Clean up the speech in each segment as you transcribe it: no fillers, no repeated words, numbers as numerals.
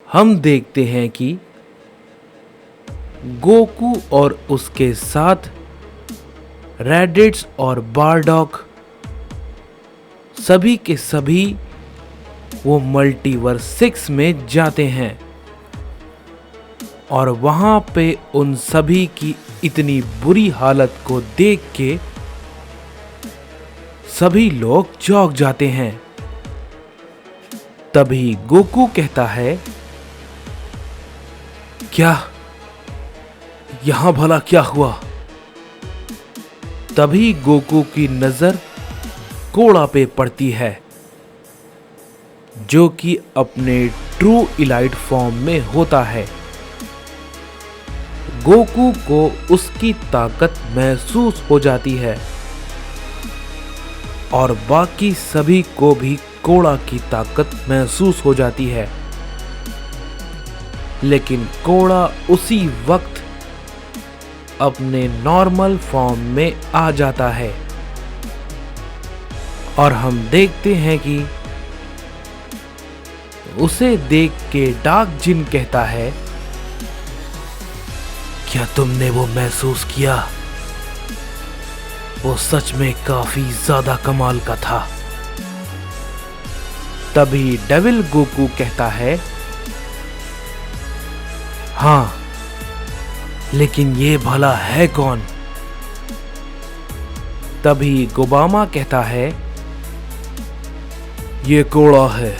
हम देखते हैं कि गोकू और उसके साथ रैडिट्स और बारडॉक सभी के सभी वो मल्टीवर्स 6 में जाते हैं और वहां पे उन सभी की इतनी बुरी हालत को देख के सभी लोग चौंक जाते हैं। तभी गोकू कहता है, क्या यहां भला क्या हुआ? तभी गोकू की नजर कोड़ा पे पड़ती है जो कि अपने ट्रू इलाइट फॉर्म में होता है। गोकू को उसकी ताकत महसूस हो जाती है और बाकी सभी को भी कोड़ा की ताकत महसूस हो जाती है, लेकिन कोड़ा उसी वक्त अपने नॉर्मल फॉर्म में आ जाता है और हम देखते हैं कि उसे देख के डार्क जिन कहता है, क्या तुमने वो महसूस किया? वो सच में काफी ज्यादा कमाल का था। तभी डेविल गोकू कहता है, हाँ, लेकिन ये भला है कौन? तभी गोबामा कहता है, ये कोड़ा है,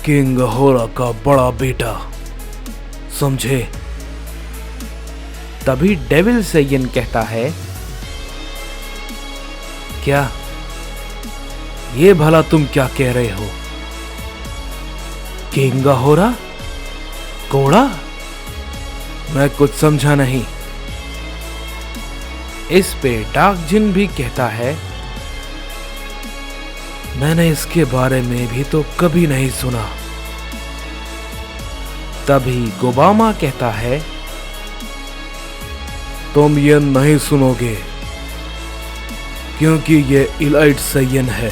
किंग होरा का बड़ा बेटा, समझे? तभी डेविल सैयन कहता है, क्या ये भला तुम क्या कह रहे हो? किंग होरा? कोड़ा? मैं कुछ समझा नहीं। इस पे डार्क जिन भी कहता है, मैंने इसके बारे में भी तो कभी नहीं सुना। तभी गोबामा कहता है, तुम ये नहीं सुनोगे क्योंकि ये इलाइट सैयन है।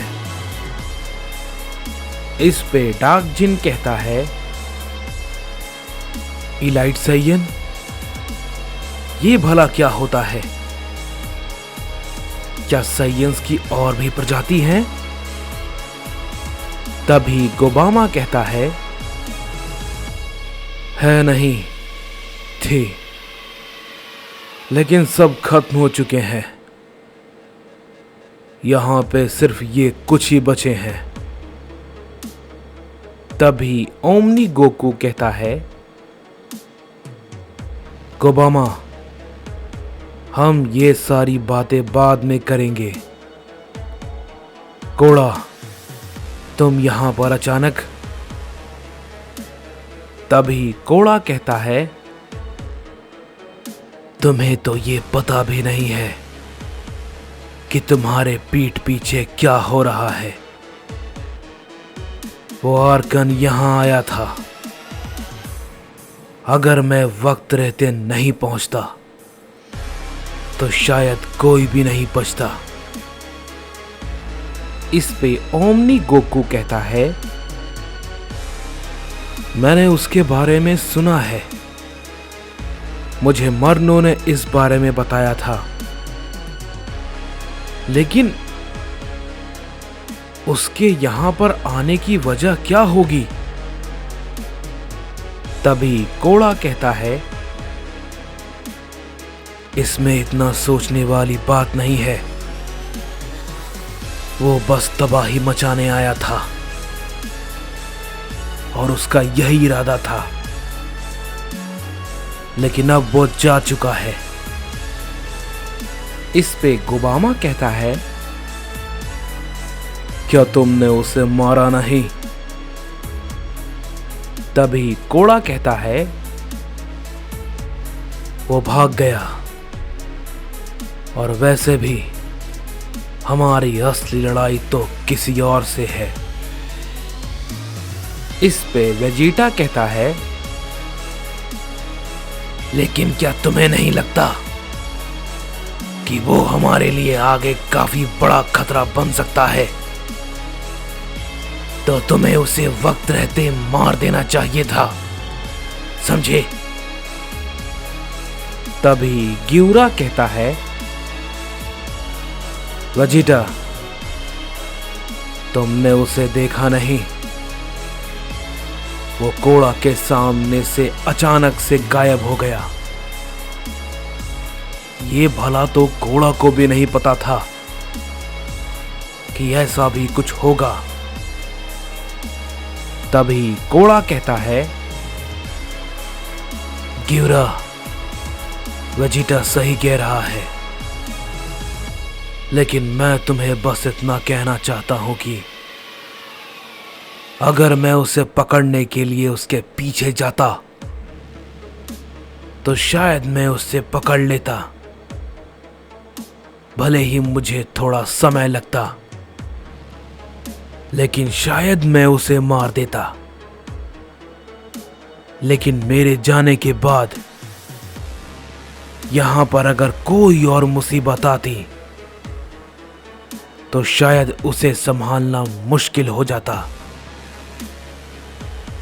इस पे डार्क जिन कहता है, इलाइट सैयन? ये भला क्या होता है? क्या सैयंस की और भी प्रजाति हैं? तभी गोबामा कहता है नहीं, थी, लेकिन सब खत्म हो चुके हैं। यहां पे सिर्फ ये कुछ ही बचे हैं। तभी ओमनी गोकू कहता है, गोबामा, हम ये सारी बातें बाद में करेंगे। कोड़ा, तुम यहां पर अचानक? तभी कोड़ा कहता है, तुम्हें तो ये पता भी नहीं है कि तुम्हारे पीठ पीछे क्या हो रहा है। वो आर्कन यहां आया था। अगर मैं वक्त रहते नहीं पहुंचता तो शायद कोई भी नहीं बचता। इस पे ओमनी गोकू कहता है, मैंने उसके बारे में सुना है। मुझे मर्नो ने इस बारे में बताया था, लेकिन उसके यहां पर आने की वजह क्या होगी? तभी कोड़ा कहता है, इसमें इतना सोचने वाली बात नहीं है। वो बस तबाही मचाने आया था और उसका यही इरादा था, लेकिन अब वो जा चुका है। इस पे गोबामा कहता है, क्या तुमने उसे मारा नहीं? तभी कोड़ा कहता है, वो भाग गया, और वैसे भी हमारी असली लड़ाई तो किसी और से है। इस पे वेजिटा कहता है, लेकिन क्या तुम्हें नहीं लगता कि वो हमारे लिए आगे काफी बड़ा खतरा बन सकता है? तो तुम्हें उसे वक्त रहते मार देना चाहिए था, समझे? तभी ग्यूरा कहता है, वेजिटा, तुमने उसे देखा नहीं? वो कोड़ा के सामने से अचानक से गायब हो गया। ये भला तो कोड़ा को भी नहीं पता था कि ऐसा भी कुछ होगा। तभी कोड़ा कहता है, ग्यूरा, वेजिटा सही कह रहा है, लेकिन मैं तुम्हें बस इतना कहना चाहता हूं कि अगर मैं उसे पकड़ने के लिए उसके पीछे जाता तो शायद मैं उसे पकड़ लेता, भले ही मुझे थोड़ा समय लगता, लेकिन शायद मैं उसे मार देता। लेकिन मेरे जाने के बाद यहां पर अगर कोई और मुसीबत आती तो शायद उसे संभालना मुश्किल हो जाता।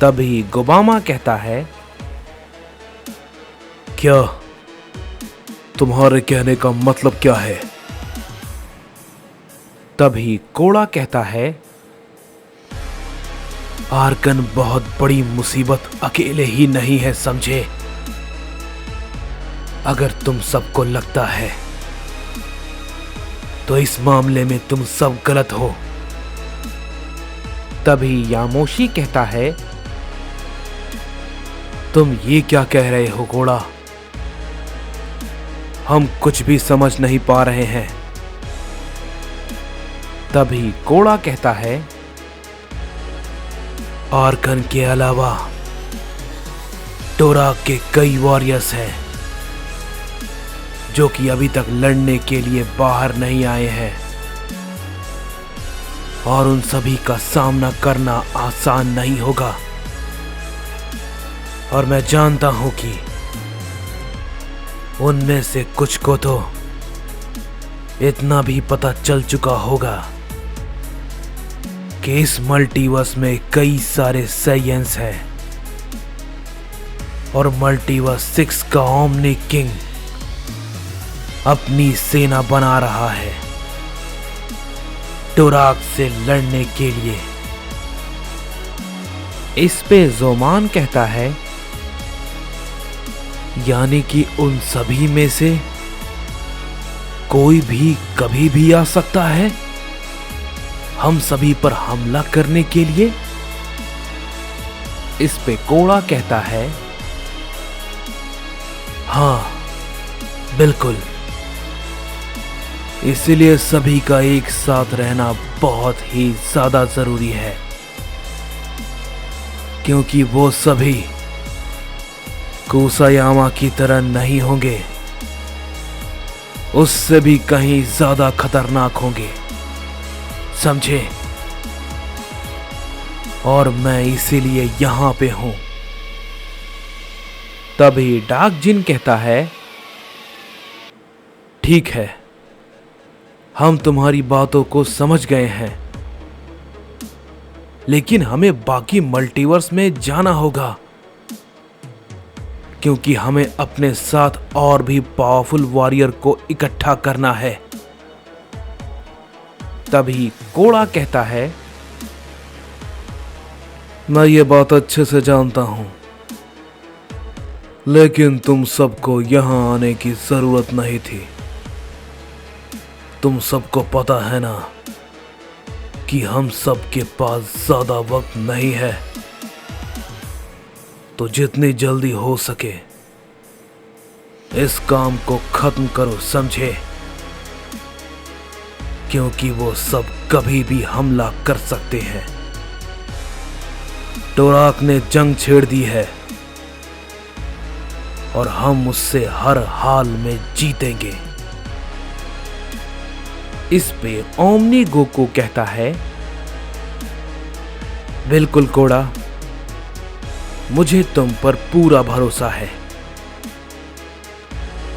तभी गोबामा कहता है, क्या तुम्हारे कहने का मतलब क्या है? तभी कोड़ा कहता है, आर्कन बहुत बड़ी मुसीबत अकेले ही नहीं है, समझे? अगर तुम सबको लगता है तो इस मामले में तुम सब गलत हो। तभी यामोशी कहता है, तुम ये क्या कह रहे हो कोड़ा? हम कुछ भी समझ नहीं पा रहे हैं। तभी कोड़ा कहता है, आर्कन के अलावा टोराक के कई वॉरियर्स हैं जो कि अभी तक लड़ने के लिए बाहर नहीं आए हैं, और उन सभी का सामना करना आसान नहीं होगा। और मैं जानता हूं कि उनमें से कुछ को तो इतना भी पता चल चुका होगा कि इस मल्टीवर्स में कई सारे साइंस हैं, और मल्टीवर्स 6 का ओमनी किंग अपनी सेना बना रहा है टोराक से लड़ने के लिए। इस पे जोमान कहता है, यानी कि उन सभी में से कोई भी कभी भी आ सकता है हम सभी पर हमला करने के लिए? इस पे कोड़ा कहता है, हाँ बिल्कुल, इसलिए सभी का एक साथ रहना बहुत ही ज्यादा जरूरी है, क्योंकि वो सभी कुसायामा की तरह नहीं होंगे, उससे भी कहीं ज्यादा खतरनाक होंगे, समझे? और मैं इसीलिए यहां पे हूं। तभी डार्क जिन कहता है, ठीक है, हम तुम्हारी बातों को समझ गए हैं, लेकिन हमें बाकी मल्टीवर्स में जाना होगा, क्योंकि हमें अपने साथ और भी पावरफुल वॉरियर को इकट्ठा करना है। तभी कोड़ा कहता है, मैं ये बात अच्छे से जानता हूं, लेकिन तुम सबको यहां आने की जरूरत नहीं थी। तुम सबको पता है ना कि हम सबके पास ज्यादा वक्त नहीं है, तो जितनी जल्दी हो सके इस काम को खत्म करो, समझे? क्योंकि वो सब कभी भी हमला कर सकते हैं। टोराक ने जंग छेड़ दी है और हम उससे हर हाल में जीतेंगे। इस पे ओमनी गोकू कहता है, बिल्कुल कोड़ा, मुझे तुम पर पूरा भरोसा है।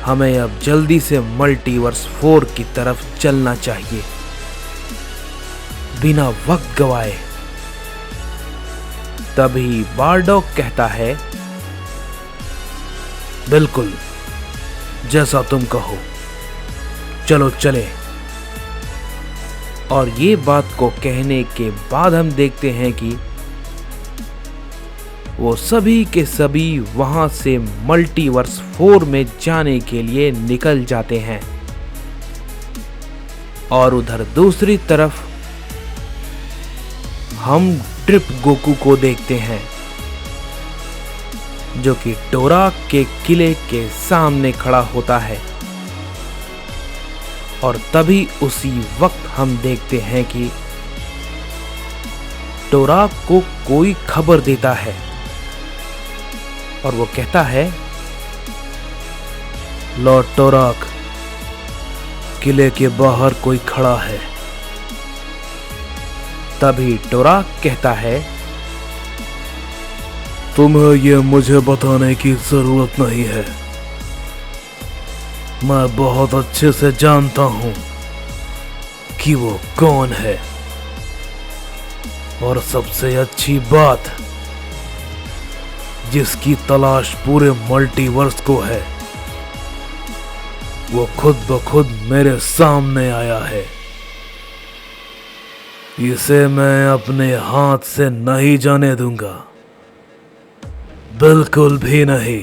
हमें अब जल्दी से मल्टीवर्स 4 की तरफ चलना चाहिए, बिना वक्त गवाए तभी बारडॉग कहता है, बिल्कुल जैसा तुम कहो, चलो चले। और ये बात को कहने के बाद हम देखते हैं कि वो सभी के सभी वहां से मल्टीवर्स 4 में जाने के लिए निकल जाते हैं। और उधर दूसरी तरफ हम ट्रिप गोकू को देखते हैं, जो कि डोरा के किले के सामने खड़ा होता है। और तभी उसी वक्त हम देखते हैं कि डोरा को कोई खबर देता है और वो कहता है, लॉर्ड टोराक, किले के बाहर कोई खड़ा है। तभी टोराक कहता है, तुम्हें यह मुझे बताने की जरूरत नहीं है, मैं बहुत अच्छे से जानता हूं कि वो कौन है। और सबसे अच्छी बात, जिसकी तलाश पूरे मल्टीवर्स को है, वो खुद ब खुद मेरे सामने आया है। इसे मैं अपने हाथ से नहीं जाने दूंगा, बिल्कुल भी नहीं।